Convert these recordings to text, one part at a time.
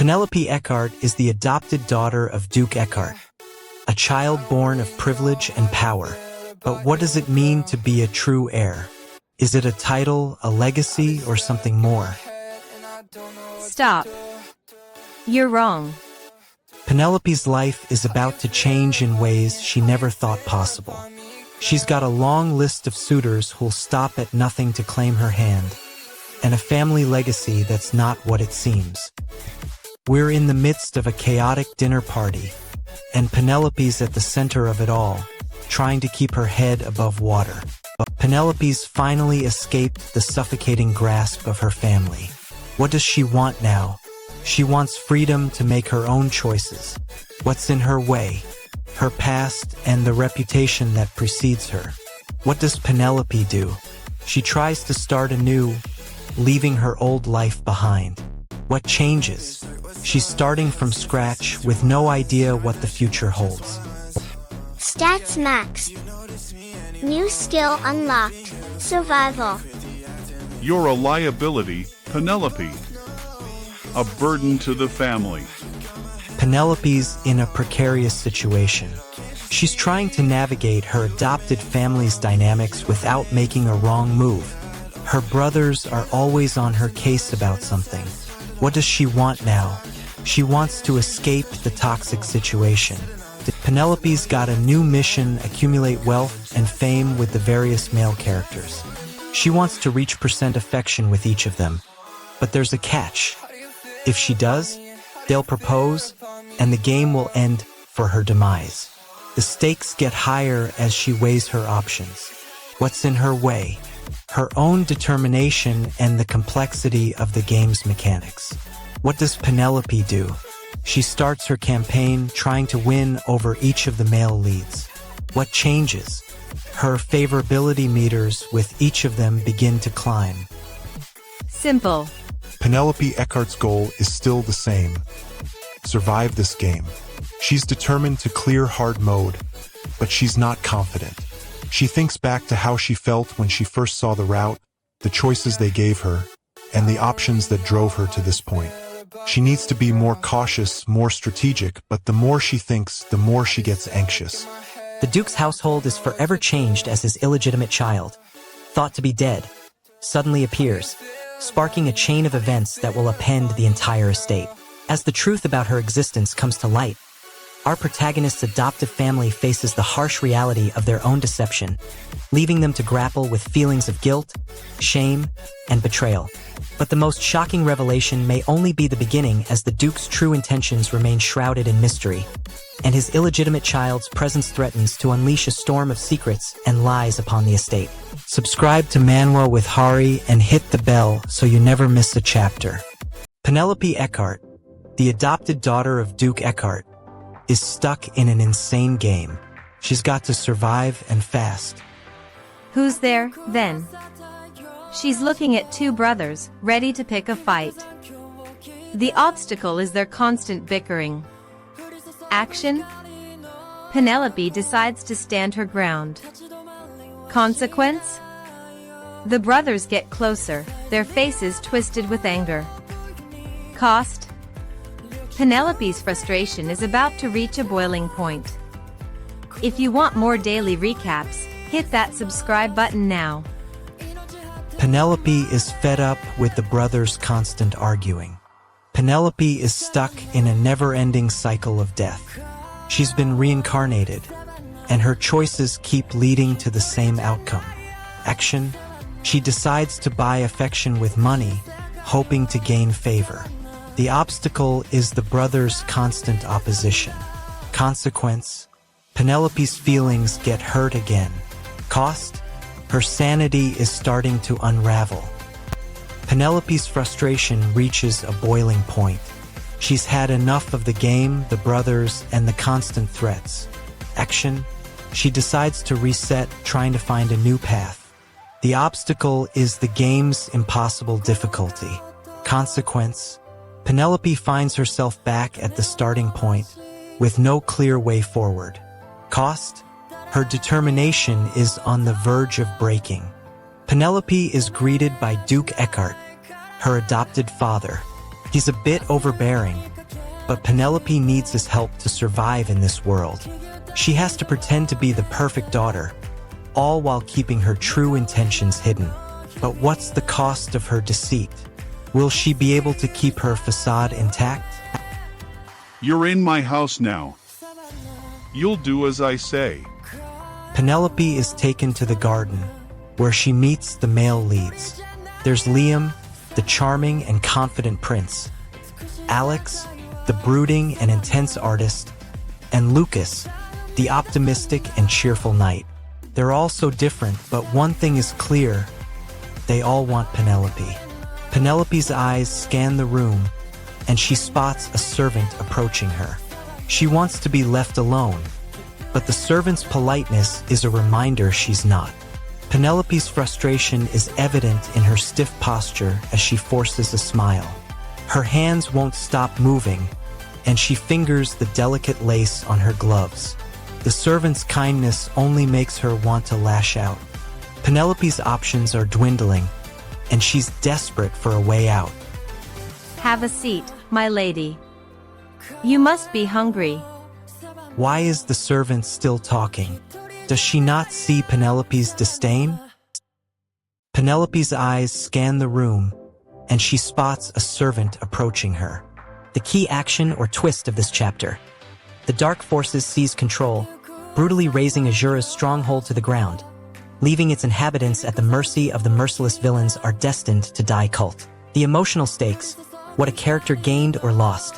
Penelope Eckhart is the adopted daughter of Duke Eckhart, a child born of privilege and power. But what does it mean to be a true heir? Is it a title, a legacy, or something more? Stop. You're wrong. Penelope's life is about to change in ways she never thought possible. She's got a long list of suitors who'll stop at nothing to claim her hand, and a family legacy that's not what it seems. We're in the midst of a chaotic dinner party, and Penelope's at the center of it all, trying to keep her head above water. But Penelope's finally escaped the suffocating grasp of her family. What does she want now? She wants freedom to make her own choices. What's in her way? Her past and the reputation that precedes her. What does Penelope do? She tries to start anew, leaving her old life behind. What changes? She's starting from scratch with no idea what the future holds. Stats maxed. New skill unlocked. Survival. You're a liability, Penelope. A burden to the family. Penelope's in a precarious situation. She's trying to navigate her adopted family's dynamics without making a wrong move. Her brothers are always on her case about something. What does she want now? She wants to escape the toxic situation. Penelope's got a new mission: accumulate wealth and fame with the various male characters. She wants to reach percent affection with each of them. But there's a catch. If she does, they'll propose, and the game will end for her demise. The stakes get higher as she weighs her options. What's in her way? Her own determination and the complexity of the game's mechanics. What does Penelope do? She starts her campaign trying to win over each of the male leads. What changes? Her favorability meters with each of them begin to climb. Simple. Penelope Eckhart's goal is still the same: survive this game. She's determined to clear hard mode, but she's not confident. She thinks back to how she felt when she first saw the route, the choices they gave her, and the options that drove her to this point. She needs to be more cautious, more strategic, but the more she thinks, the more she gets anxious. The Duke's household is forever changed as his illegitimate child, thought to be dead, suddenly appears, sparking a chain of events that will upend the entire estate. As the truth about her existence comes to light, our protagonist's adoptive family faces the harsh reality of their own deception, leaving them to grapple with feelings of guilt, shame, and betrayal. But the most shocking revelation may only be the beginning, as the Duke's true intentions remain shrouded in mystery, and his illegitimate child's presence threatens to unleash a storm of secrets and lies upon the estate. Subscribe to Manwa with Hari and hit the bell so you never miss a chapter. Penelope Eckhart, the adopted daughter of Duke Eckhart, is stuck in an insane game. She's got to survive and fast. Who's there, then? She's looking at two brothers, ready to pick a fight. The obstacle is their constant bickering. Action? Penelope decides to stand her ground. Consequence? The brothers get closer, their faces twisted with anger. Cost? Penelope's frustration is about to reach a boiling point. If you want more daily recaps, hit that subscribe button now. Penelope is fed up with the brothers' constant arguing. Penelope is stuck in a never-ending cycle of death. She's been reincarnated, and her choices keep leading to the same outcome. Action? She decides to buy affection with money, hoping to gain favor. The obstacle is the brothers' constant opposition. Consequence? Penelope's feelings get hurt again. Cost? Her sanity is starting to unravel. Penelope's frustration reaches a boiling point. She's had enough of the game, the brothers, and the constant threats. Action? She decides to reset, trying to find a new path. The obstacle is the game's impossible difficulty. Consequence? Penelope finds herself back at the starting point, with no clear way forward. Cost? Her determination is on the verge of breaking. Penelope is greeted by Duke Eckhart, her adopted father. He's a bit overbearing, But Penelope needs his help to survive in this world. She has to pretend to be the perfect daughter, all while keeping her true intentions hidden. But what's the cost of her deceit? Will she be able to keep her facade intact? You're in my house now. You'll do as I say. Penelope is taken to the garden, where she meets the male leads. There's Liam, the charming and confident prince, Alex, the brooding and intense artist, and Lucas, the optimistic and cheerful knight. They're all so different, but one thing is clear: they all want Penelope. Penelope's eyes scan the room, and she spots a servant approaching her. She wants to be left alone, but the servant's politeness is a reminder she's not. Penelope's frustration is evident in her stiff posture as she forces a smile. Her hands won't stop moving, and she fingers the delicate lace on her gloves. The servant's kindness only makes her want to lash out. Penelope's options are dwindling, and she's desperate for a way out. Have a seat, my lady. You must be hungry. Why is the servant still talking? Does she not see Penelope's disdain? Penelope's eyes scan the room, and she spots a servant approaching her. The key action or twist of this chapter. The dark forces seize control, brutally razing Azura's stronghold to the ground, leaving its inhabitants at the mercy of the merciless villains Are Destined to die cult. The emotional stakes, what a character gained or lost.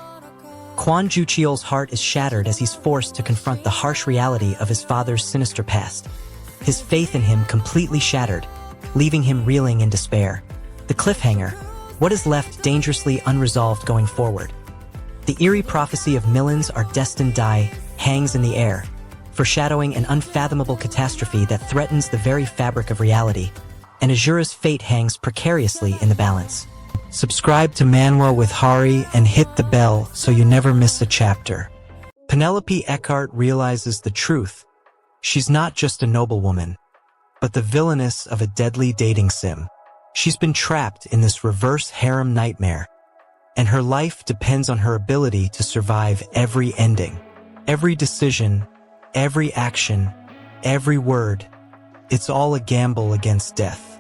Kwon Ju-cheol's heart is shattered as he's forced to confront the harsh reality of his father's sinister past. His faith in him completely shattered, leaving him reeling in despair. The cliffhanger, what is left dangerously unresolved going forward. The eerie prophecy of millions Are Destined die hangs in the air, foreshadowing an unfathomable catastrophe that threatens the very fabric of reality, and Azura's fate hangs precariously in the balance. Subscribe to Manwa with Hari and hit the bell so you never miss a chapter. Penelope Eckhart realizes the truth. She's not just a noblewoman, but the villainess of a deadly dating sim. She's been trapped in this reverse harem nightmare, and her life depends on her ability to survive every ending. Every decision, every action, every word, it's all a gamble against death.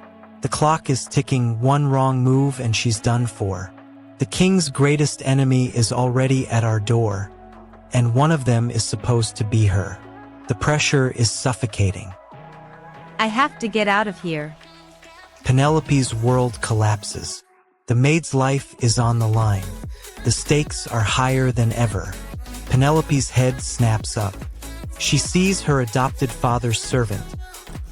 The clock is ticking, one wrong move and she's done for. The king's greatest enemy is already at our door, and one of them is supposed to be her. The pressure is suffocating. I have to get out of here. Penelope's world collapses. The maid's life is on the line. The stakes are higher than ever. Penelope's head snaps up. She sees her adopted father's servant,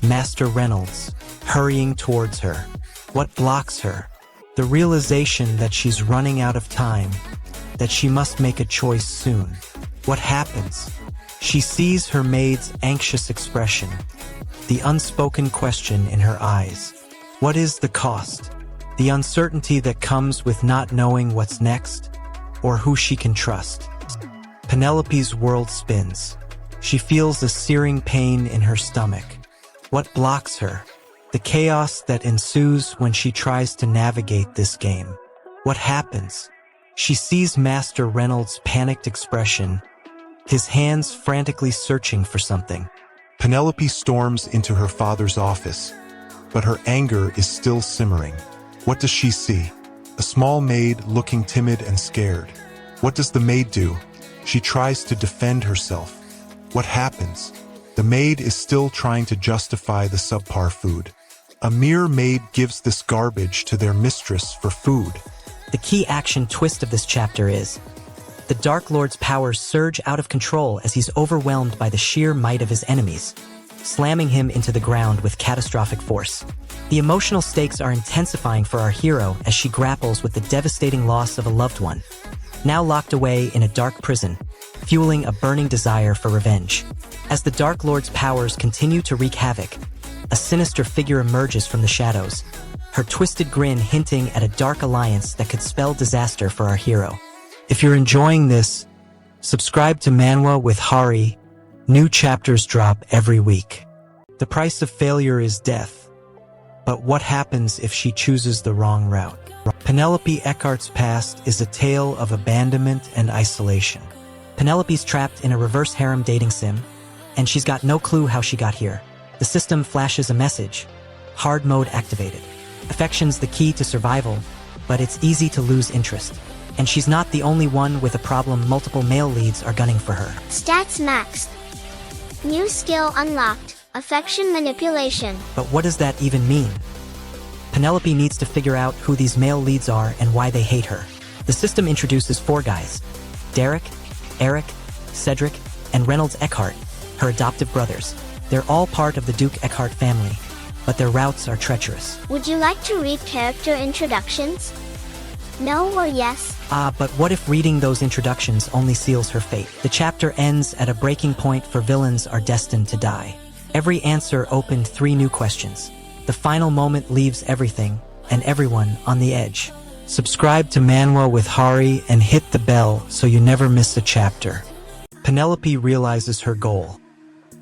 Master Reynolds, hurrying towards her. What blocks her? The realization that she's running out of time, that she must make a choice soon. What happens? She sees her maid's anxious expression, the unspoken question in her eyes. What is the cost? The uncertainty that comes with not knowing what's next, or who she can trust. Penelope's world spins. She feels a searing pain in her stomach. What blocks her? The chaos that ensues when she tries to navigate this game. What happens? She sees Master Reynolds' panicked expression, his hands frantically searching for something. Penelope storms into her father's office, but her anger is still simmering. What does she see? A small maid looking timid and scared. What does the maid do? She tries to defend herself. What happens? The maid is still trying to justify the subpar food. A mere maid gives this garbage to their mistress for food. The key action twist of this chapter is the Dark Lord's powers surge out of control as he's overwhelmed by the sheer might of his enemies, slamming him into the ground with catastrophic force. The emotional stakes are intensifying for our hero as she grapples with the devastating loss of a loved one, now locked away in a dark prison, fueling a burning desire for revenge. As the Dark Lord's powers continue to wreak havoc, a sinister figure emerges from the shadows, her twisted grin hinting at a dark alliance that could spell disaster for our hero. If you're enjoying this, subscribe to Manwa with Hari. New chapters drop every week. The price of failure is death. But what happens if she chooses the wrong route? Penelope Eckhart's past is a tale of abandonment and isolation. Penelope's trapped in a reverse harem dating sim, and she's got no clue how she got here. The system flashes a message. Hard mode activated. Affection's the key to survival, but it's easy to lose interest. And she's not the only one with a problem. Multiple male leads are gunning for her. Stats maxed. New skill unlocked. Affection manipulation. But what does that even mean? Penelope needs to figure out who these male leads are and why they hate her. The system introduces 4 guys: Derek, Eric, Cedric, and Reynolds Eckhart, her adoptive brothers. They're all part of the Duke Eckhart family, but their routes are treacherous. Would you like to read character introductions? No or yes? But what if reading those introductions only seals her fate? The chapter ends at a breaking point for villains are destined to die. Every answer opened 3 new questions. The final moment leaves everything and everyone on the edge. Subscribe to Manwa with Hari and hit the bell so you never miss a chapter. Penelope realizes her goal: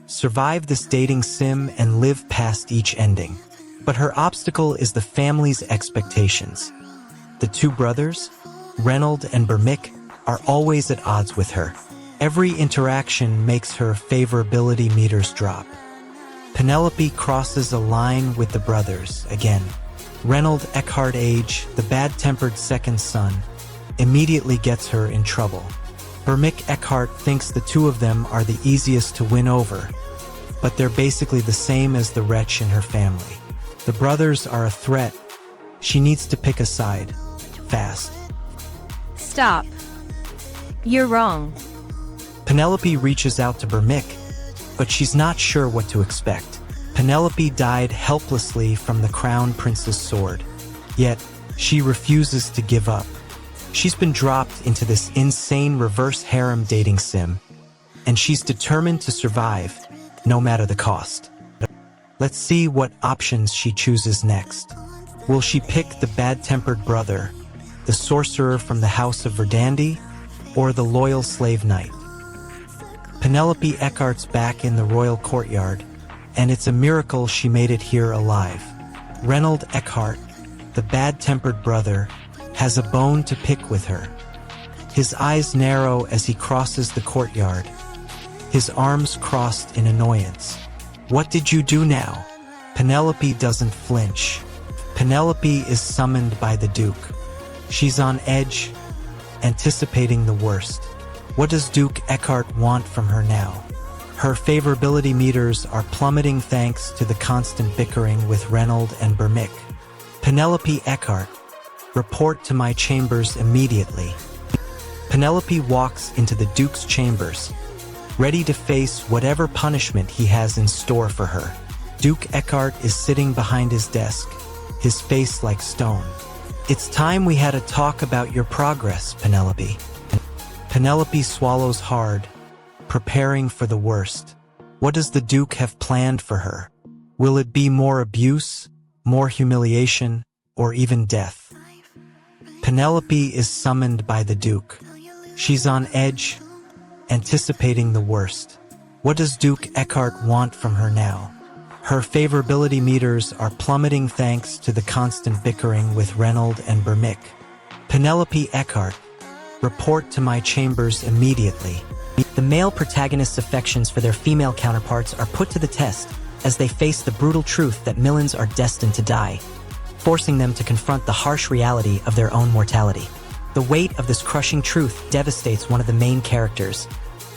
survive this dating sim and live past each ending. But her obstacle is the family's expectations. The 2 brothers, Reynold and Bermick, are always at odds with her. Every interaction makes her favorability meters drop. Penelope crosses a line with the brothers again. Reynold Eckhart age, the bad-tempered second son, immediately gets her in trouble. Bermick Eckhart thinks the 2 of them are the easiest to win over, but they're basically the same as the wretch in her family. The brothers are a threat. She needs to pick a side. Fast. Stop. You're wrong. Penelope reaches out to Bermick, but she's not sure what to expect. Penelope died helplessly from the Crown Prince's sword, yet she refuses to give up. She's been dropped into this insane reverse harem dating sim, and she's determined to survive, no matter the cost. Let's see what options she chooses next. Will she pick the bad-tempered brother, the sorcerer from the House of Verdandi, or the loyal slave knight? Penelope Eckhart's back in the royal courtyard, and it's a miracle she made it here alive. Reynold Eckhart, the bad-tempered brother, has a bone to pick with her. His eyes narrow as he crosses the courtyard, his arms crossed in annoyance. What did you do now? Penelope doesn't flinch. Penelope is summoned by the Duke. She's on edge, anticipating the worst. What does Duke Eckhart want from her now? Her favorability meters are plummeting thanks to the constant bickering with Reynold and Bermick. Penelope Eckhart, report to my chambers immediately. Penelope walks into the Duke's chambers, ready to face whatever punishment he has in store for her. Duke Eckhart is sitting behind his desk, his face like stone. It's time we had a talk about your progress, Penelope. Penelope swallows hard, preparing for the worst. What does the Duke have planned for her? Will it be more abuse, more humiliation, or even death? Penelope is summoned by the Duke. She's on edge, anticipating the worst. What does Duke Eckhart want from her now? Her favorability meters are plummeting thanks to the constant bickering with Reynold and Bermick. Penelope Eckhart, report to my chambers immediately. The male protagonists' affections for their female counterparts are put to the test as they face the brutal truth that villains are destined to die, forcing them to confront the harsh reality of their own mortality. The weight of this crushing truth devastates one of the main characters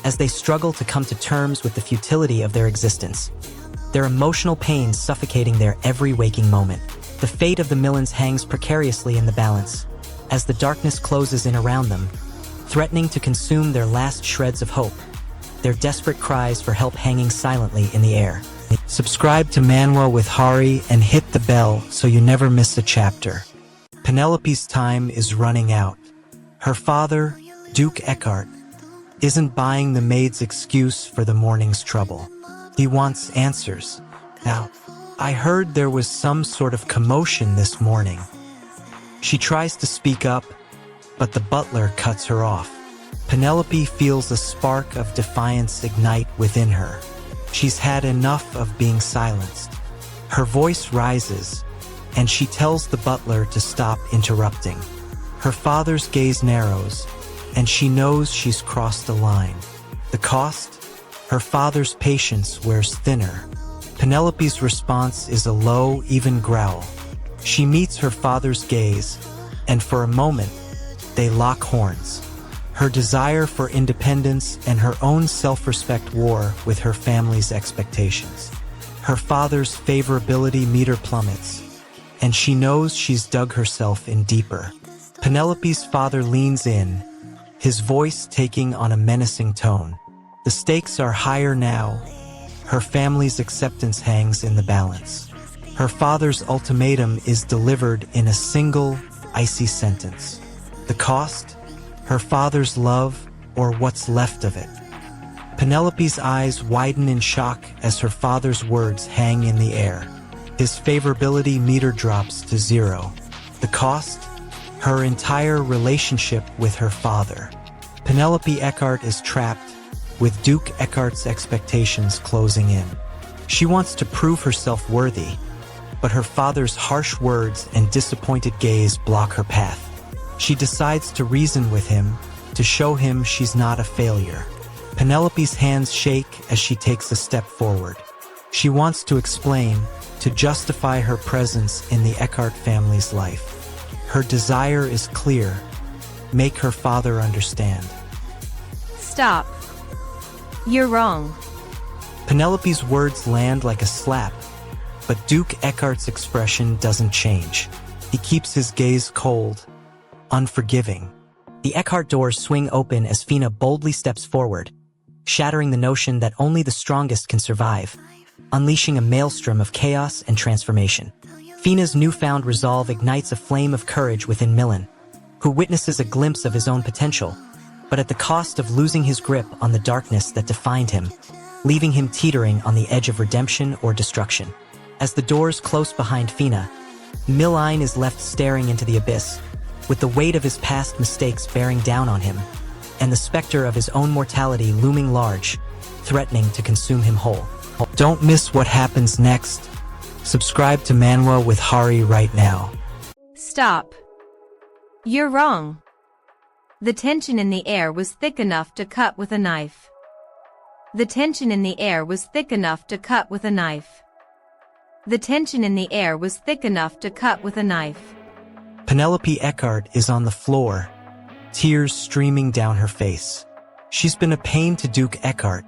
as they struggle to come to terms with the futility of their existence, their emotional pain suffocating their every waking moment. The fate of the villains hangs precariously in the balance as the darkness closes in around them, threatening to consume their last shreds of hope, their desperate cries for help hanging silently in the air. Subscribe to Manwa with Hari and hit the bell so you never miss a chapter. Penelope's time is running out. Her father, Duke Eckhart, isn't buying the maid's excuse for the morning's trouble. He wants answers. Now, I heard there was some sort of commotion this morning. She tries to speak up, but the butler cuts her off. Penelope feels a spark of defiance ignite within her. She's had enough of being silenced. Her voice rises, and she tells the butler to stop interrupting. Her father's gaze narrows, and she knows she's crossed a line. The cost? Her father's patience wears thinner. Penelope's response is a low, even growl. She meets her father's gaze, and for a moment, they lock horns. Her desire for independence and her own self-respect war with her family's expectations. Her father's favorability meter plummets, and she knows she's dug herself in deeper. Penelope's father leans in, his voice taking on a menacing tone. The stakes are higher now. Her family's acceptance hangs in the balance. Her father's ultimatum is delivered in a single, icy sentence. The cost? Her father's love, or what's left of it. Penelope's eyes widen in shock as her father's words hang in the air. His favorability meter drops to 0. The cost? Her entire relationship with her father. Penelope Eckhart is trapped, with Duke Eckhart's expectations closing in. She wants to prove herself worthy, but her father's harsh words and disappointed gaze block her path. She decides to reason with him, to show him she's not a failure. Penelope's hands shake as she takes a step forward. She wants to explain, to justify her presence in the Eckhart family's life. Her desire is clear. Make her father understand. Stop. You're wrong. Penelope's words land like a slap, but Duke Eckhart's expression doesn't change. He keeps his gaze cold, unforgiving. The Eckhart doors swing open as Fina boldly steps forward, shattering the notion that only the strongest can survive, unleashing a maelstrom of chaos and transformation. Fina's newfound resolve ignites a flame of courage within Milan, who witnesses a glimpse of his own potential, but at the cost of losing his grip on the darkness that defined him, leaving him teetering on the edge of redemption or destruction. As the doors close behind Fina, Milan is left staring into the abyss, with the weight of his past mistakes bearing down on him, and the specter of his own mortality looming large, threatening to consume him whole. Don't miss what happens next. Subscribe to Manwa with Hari right now. Stop. You're wrong. The tension in the air was thick enough to cut with a knife. The tension in the air was thick enough to cut with a knife. The tension in the air was thick enough to cut with a knife. Penelope Eckhart is on the floor, tears streaming down her face. She's been a pain to Duke Eckhart,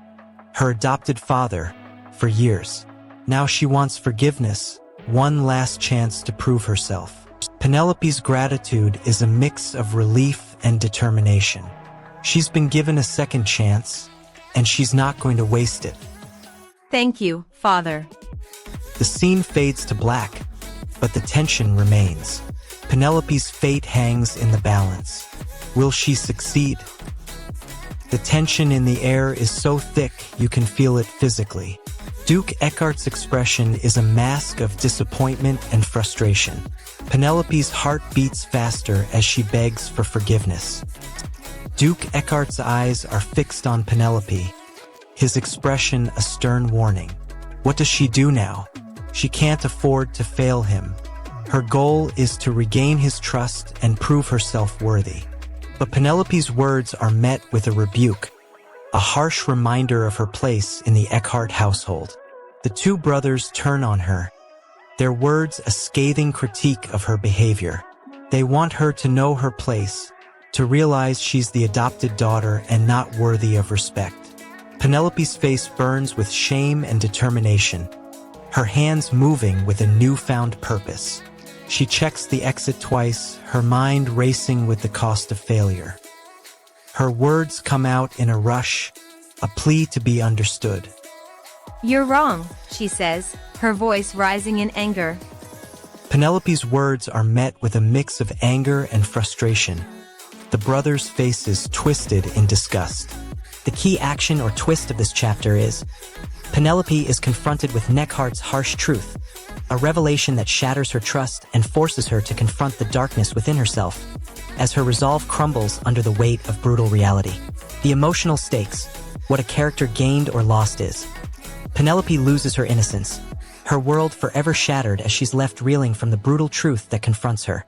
her adopted father, for years. Now she wants forgiveness, one last chance to prove herself. Penelope's gratitude is a mix of relief and determination. She's been given a second chance, and she's not going to waste it. Thank you, Father. The scene fades to black, but the tension remains. Penelope's fate hangs in the balance. Will she succeed? The tension in the air is so thick you can feel it physically. Duke Eckhart's expression is a mask of disappointment and frustration. Penelope's heart beats faster as she begs for forgiveness. Duke Eckhart's eyes are fixed on Penelope, his expression a stern warning. What does she do now? She can't afford to fail him. Her goal is to regain his trust and prove herself worthy. But Penelope's words are met with a rebuke, a harsh reminder of her place in the Eckhart household. The two brothers turn on her, their words a scathing critique of her behavior. They want her to know her place, to realize she's the adopted daughter and not worthy of respect. Penelope's face burns with shame and determination, her hands moving with a newfound purpose. She checks the exit twice, her mind racing with the cost of failure. Her words come out in a rush, a plea to be understood. You're wrong, she says, her voice rising in anger. Penelope's words are met with a mix of anger and frustration. The brothers' faces twisted in disgust. The key action or twist of this chapter is Penelope is confronted with Eckhart's harsh truth, a revelation that shatters her trust and forces her to confront the darkness within herself, as her resolve crumbles under the weight of brutal reality. The emotional stakes, what a character gained or lost is. Penelope loses her innocence, her world forever shattered as she's left reeling from the brutal truth that confronts her.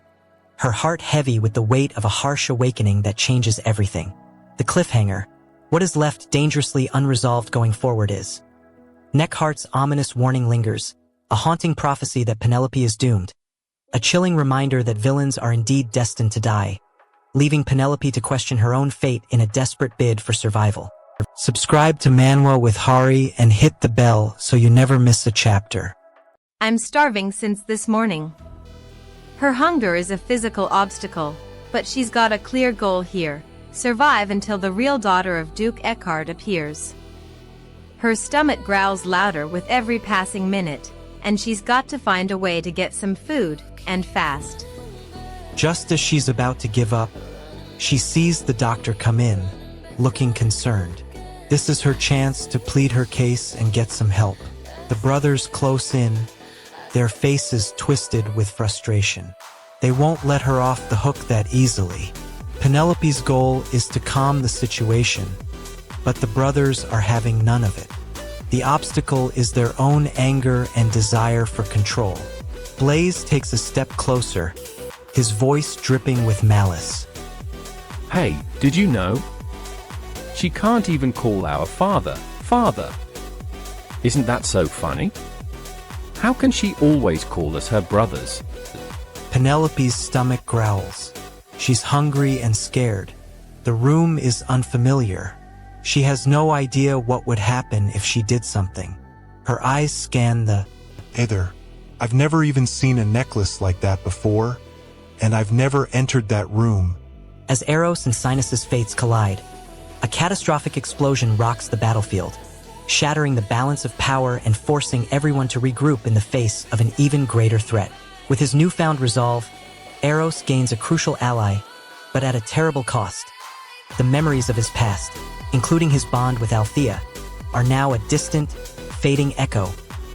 Her heart heavy with the weight of a harsh awakening that changes everything. The cliffhanger, what is left dangerously unresolved going forward is. Neckhart's ominous warning lingers, a haunting prophecy that Penelope is doomed. A chilling reminder that villains are indeed destined to die, leaving Penelope to question her own fate in a desperate bid for survival. Subscribe to Manwa with Hari and hit the bell so you never miss a chapter. I'm starving since this morning. Her hunger is a physical obstacle, but she's got a clear goal here: survive until the real daughter of Duke Eckhart appears. Her stomach growls louder with every passing minute, and she's got to find a way to get some food, and fast. Just as she's about to give up, she sees the doctor come in, looking concerned. This is her chance to plead her case and get some help. The brothers close in, their faces twisted with frustration. They won't let her off the hook that easily. Penelope's goal is to calm the situation, but the brothers are having none of it. The obstacle is their own anger and desire for control. Blaze takes a step closer, his voice dripping with malice. Hey, did you know? She can't even call our father, father. Isn't that so funny? How can she always call us her brothers? Penelope's stomach growls. She's hungry and scared. The room is unfamiliar. She has no idea what would happen if she did something. Her eyes scan the... Hey there. I've never even seen a necklace like that before, and I've never entered that room. As Eros and Sinus's fates collide, a catastrophic explosion rocks the battlefield, shattering the balance of power and forcing everyone to regroup in the face of an even greater threat. With his newfound resolve, Eros gains a crucial ally, but at a terrible cost. The memories of his past, including his bond with Althea, are now a distant, fading echo,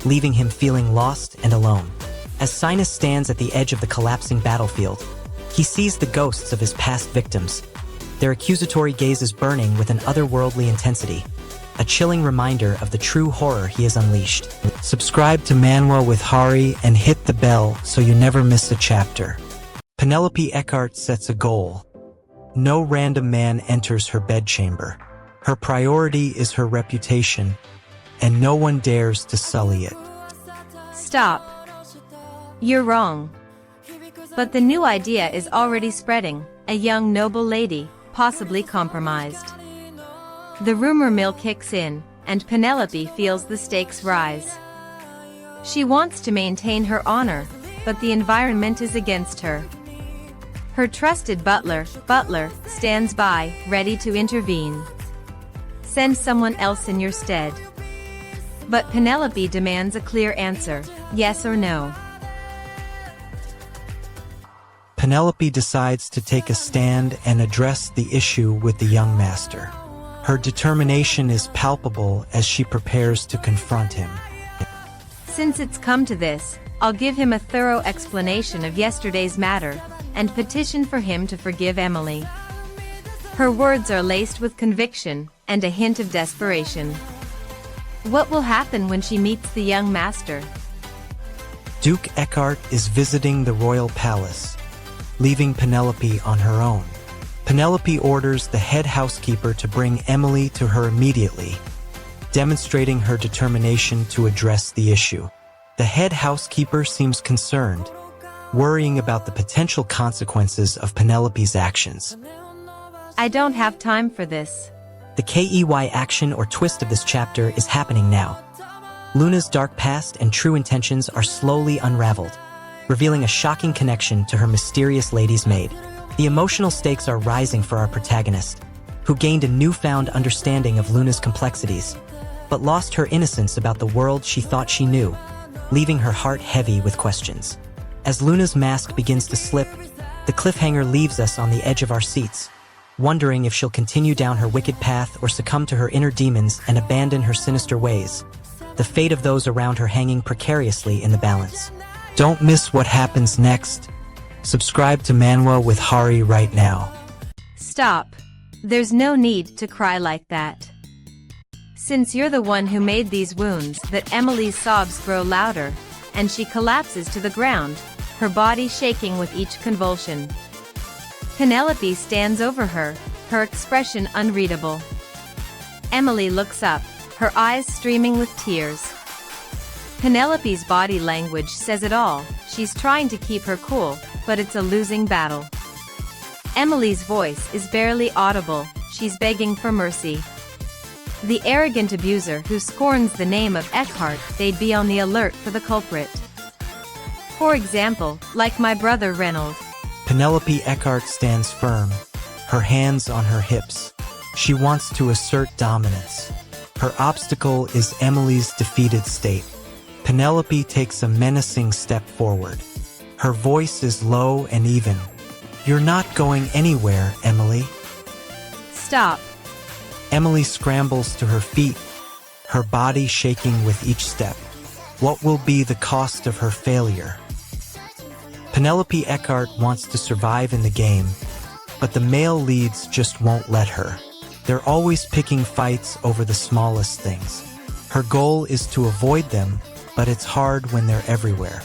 leaving him feeling lost and alone. As Sinus stands at the edge of the collapsing battlefield, he sees the ghosts of his past victims, their accusatory gazes burning with an otherworldly intensity, a chilling reminder of the true horror he has unleashed. Subscribe to Manwa with Hari and hit the bell so you never miss a chapter. Penelope Eckhart sets a goal. No random man enters her bedchamber. Her priority is her reputation, and no one dares to sully it. Stop. You're wrong. But the new idea is already spreading: a young noble lady, possibly compromised. The rumor mill kicks in, and Penelope feels the stakes rise. She wants to maintain her honor, but the environment is against her. Her trusted butler, stands by, ready to intervene. Send someone else in your stead. But Penelope demands a clear answer: yes or no. Penelope decides to take a stand and address the issue with the young master. Her determination is palpable as she prepares to confront him. Since it's come to this, I'll give him a thorough explanation of yesterday's matter, and petition for him to forgive Emily. Her words are laced with conviction and a hint of desperation. What will happen when she meets the young master? Duke Eckhart is visiting the royal palace, leaving Penelope on her own. Penelope orders the head housekeeper to bring Emily to her immediately, demonstrating her determination to address the issue. The head housekeeper seems concerned, worrying about the potential consequences of Penelope's actions. I don't have time for this. The KEY action or twist of this chapter is happening now. Luna's dark past and true intentions are slowly unraveled, revealing a shocking connection to her mysterious lady's maid. The emotional stakes are rising for our protagonist, who gained a newfound understanding of Luna's complexities, but lost her innocence about the world she thought she knew, leaving her heart heavy with questions. As Luna's mask begins to slip, the cliffhanger leaves us on the edge of our seats, wondering if she'll continue down her wicked path or succumb to her inner demons and abandon her sinister ways, the fate of those around her hanging precariously in the balance. Don't miss what happens next. Subscribe to Manwa with Hari right now. Stop. There's no need to cry like that. Since you're the one who made these wounds, that Emily's sobs grow louder, and she collapses to the ground, her body shaking with each convulsion. Penelope stands over her, her expression unreadable. Emily looks up, her eyes streaming with tears. Penelope's body language says it all, she's trying to keep her cool, but it's a losing battle. Emily's voice is barely audible, she's begging for mercy. The arrogant abuser who scorns the name of Eckhart, they'd be on the alert for the culprit. For example, like my brother Reynold. Penelope Eckhart stands firm, her hands on her hips. She wants to assert dominance. Her obstacle is Emily's defeated state. Penelope takes a menacing step forward. Her voice is low and even. "You're not going anywhere, Emily." Stop. Emily scrambles to her feet, her body shaking with each step. What will be the cost of her failure? Penelope Eckhart wants to survive in the game, but the male leads just won't let her. They're always picking fights over the smallest things. Her goal is to avoid them, but it's hard when they're everywhere.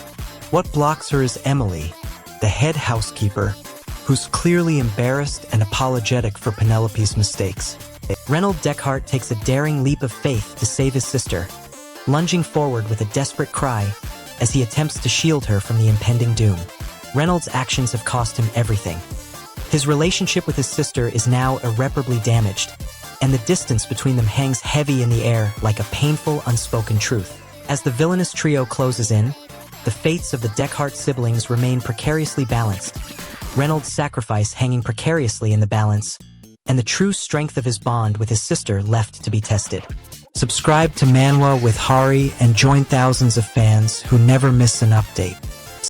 What blocks her is Emily, the head housekeeper, who's clearly embarrassed and apologetic for Penelope's mistakes. Reynold Descartes takes a daring leap of faith to save his sister, lunging forward with a desperate cry as he attempts to shield her from the impending doom. Reynold's actions have cost him everything. His relationship with his sister is now irreparably damaged, and the distance between them hangs heavy in the air like a painful, unspoken truth. As the villainous trio closes in, the fates of the Descartes siblings remain precariously balanced, Reynold's sacrifice hanging precariously in the balance, and the true strength of his bond with his sister left to be tested. Subscribe to Manwa with Hari and join thousands of fans who never miss an update.